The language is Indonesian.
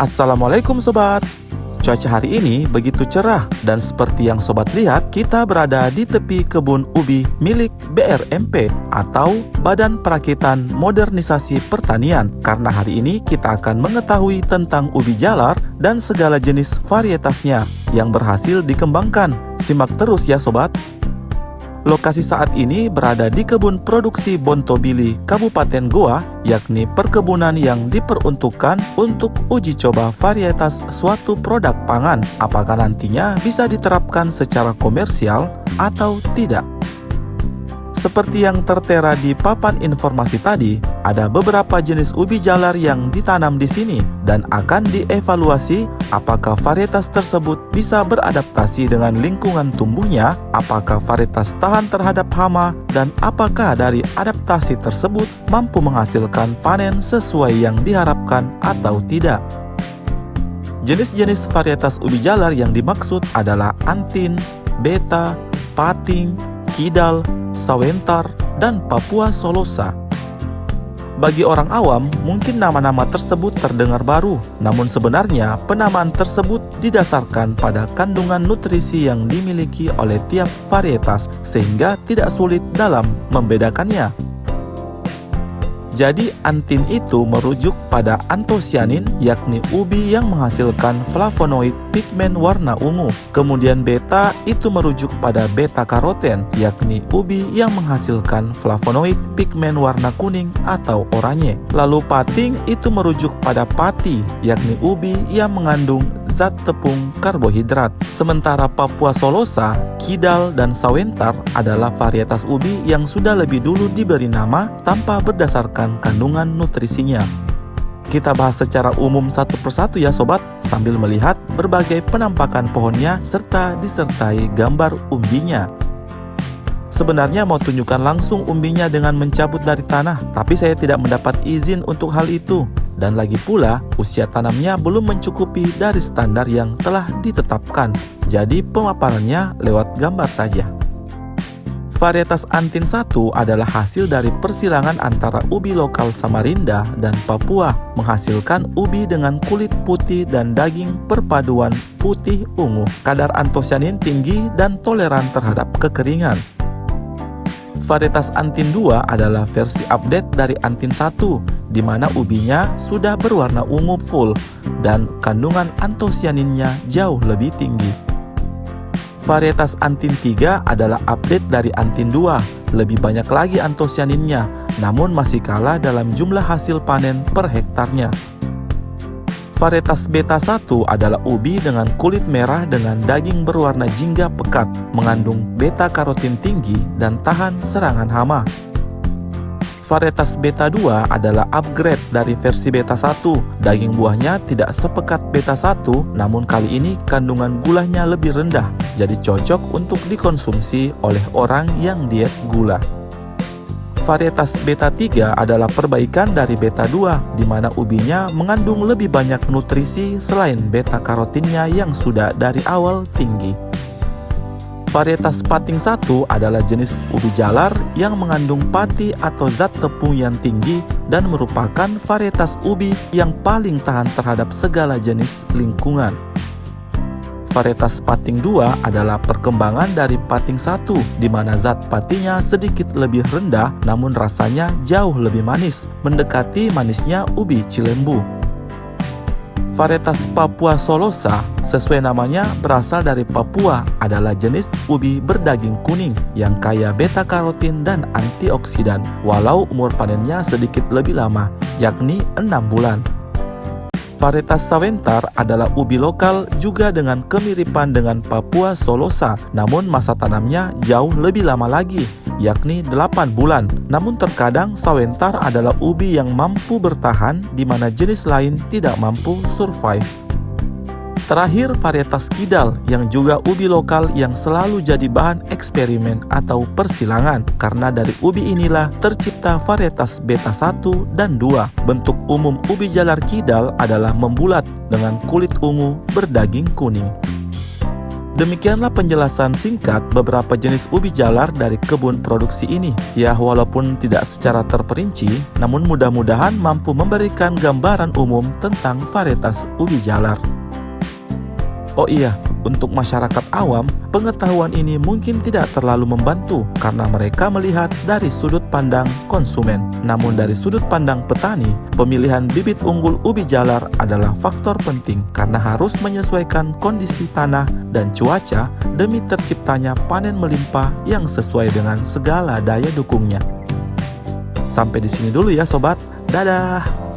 Assalamualaikum Sobat. Cuaca hari ini begitu cerah dan seperti yang Sobat lihat, kita berada di tepi kebun ubi milik BRMP atau Badan Perakitan Modernisasi Pertanian. Karena hari ini kita akan mengetahui tentang ubi jalar dan segala jenis varietasnya yang berhasil dikembangkan. Simak terus ya Sobat. Lokasi saat ini berada di kebun produksi Bontobili, Kabupaten Goa, yakni perkebunan yang diperuntukkan untuk uji coba varietas suatu produk pangan, apakah nantinya bisa diterapkan secara komersial atau tidak. Seperti yang tertera di papan informasi tadi, ada beberapa jenis ubi jalar yang ditanam di sini dan akan dievaluasi apakah varietas tersebut bisa beradaptasi dengan lingkungan tumbuhnya, apakah varietas tahan terhadap hama, dan apakah dari adaptasi tersebut mampu menghasilkan panen sesuai yang diharapkan atau tidak. Jenis-jenis varietas ubi jalar yang dimaksud adalah Antin, Beta, Pating, Kidal, Sawentar, dan Papua Solosa. Bagi orang awam, mungkin nama-nama tersebut terdengar baru, namun sebenarnya penamaan tersebut didasarkan pada kandungan nutrisi yang dimiliki oleh tiap varietas, sehingga tidak sulit dalam membedakannya. Jadi Antin itu merujuk pada antosianin, yakni ubi yang menghasilkan flavonoid pigmen warna ungu. Kemudian beta itu merujuk pada beta karoten, yakni ubi yang menghasilkan flavonoid pigmen warna kuning atau oranye. Lalu pating itu merujuk pada pati, yakni ubi yang mengandung zat tepung karbohidrat. Sementara Papua Solosa, Kidal, dan Sawentar adalah varietas ubi yang sudah lebih dulu diberi nama tanpa berdasarkan kandungan nutrisinya. Kita bahas secara umum satu persatu ya Sobat, sambil melihat berbagai penampakan pohonnya serta disertai gambar umbinya. Sebenarnya mau tunjukkan langsung umbinya dengan mencabut dari tanah, tapi saya tidak mendapat izin untuk hal itu. Dan lagi pula, usia tanamnya belum mencukupi dari standar yang telah ditetapkan. Jadi pemaparannya lewat gambar saja. Varietas Antin 1 adalah hasil dari persilangan antara ubi lokal Samarinda dan Papua, menghasilkan ubi dengan kulit putih dan daging perpaduan putih ungu. Kadar antosianin tinggi dan toleran terhadap kekeringan. Varietas Antin 2 adalah versi update dari Antin 1, di mana ubinya sudah berwarna ungu full dan kandungan antosianinnya jauh lebih tinggi. Varietas Antin 3 adalah update dari Antin 2, lebih banyak lagi antosianinnya, namun masih kalah dalam jumlah hasil panen per hektarnya. Varietas Beta 1 adalah ubi dengan kulit merah dengan daging berwarna jingga pekat, mengandung beta-karotin tinggi dan tahan serangan hama. Varietas Beta 2 adalah upgrade dari versi Beta 1. Daging buahnya tidak sepekat Beta 1, namun kali ini kandungan gulanya lebih rendah, jadi cocok untuk dikonsumsi oleh orang yang diet gula. Varietas Beta 3 adalah perbaikan dari Beta 2, di mana ubinya mengandung lebih banyak nutrisi selain beta-karotinnya yang sudah dari awal tinggi. Varietas Pating 1 adalah jenis ubi jalar yang mengandung pati atau zat tepung yang tinggi dan merupakan varietas ubi yang paling tahan terhadap segala jenis lingkungan. Varietas Pating 2 adalah perkembangan dari Pating 1, di mana zat patinya sedikit lebih rendah namun rasanya jauh lebih manis, mendekati manisnya ubi Cilembu. Varietas Papua Solosa, sesuai namanya berasal dari Papua, adalah jenis ubi berdaging kuning yang kaya beta-karotin dan antioksidan, walau umur panennya sedikit lebih lama, yakni 6 bulan. Varietas Sawentar adalah ubi lokal juga dengan kemiripan dengan Papua Solosa, namun masa tanamnya jauh lebih lama lagi, yakni 8 bulan. Namun terkadang Sawentar adalah ubi yang mampu bertahan di mana jenis lain tidak mampu survive. Terakhir, varietas Kidal yang juga ubi lokal yang selalu jadi bahan eksperimen atau persilangan, karena dari ubi inilah tercipta varietas Beta 1 dan 2. Bentuk umum ubi jalar Kidal adalah membulat dengan kulit ungu berdaging kuning. Demikianlah penjelasan singkat beberapa jenis ubi jalar dari kebun produksi ini. Ya, walaupun tidak secara terperinci, namun mudah-mudahan mampu memberikan gambaran umum tentang varietas ubi jalar. Oh iya, untuk masyarakat awam, pengetahuan ini mungkin tidak terlalu membantu karena mereka melihat dari sudut pandang konsumen. Namun dari sudut pandang petani, pemilihan bibit unggul ubi jalar adalah faktor penting karena harus menyesuaikan kondisi tanah dan cuaca demi terciptanya panen melimpah yang sesuai dengan segala daya dukungnya. Sampai di sini dulu ya sobat. Dadah!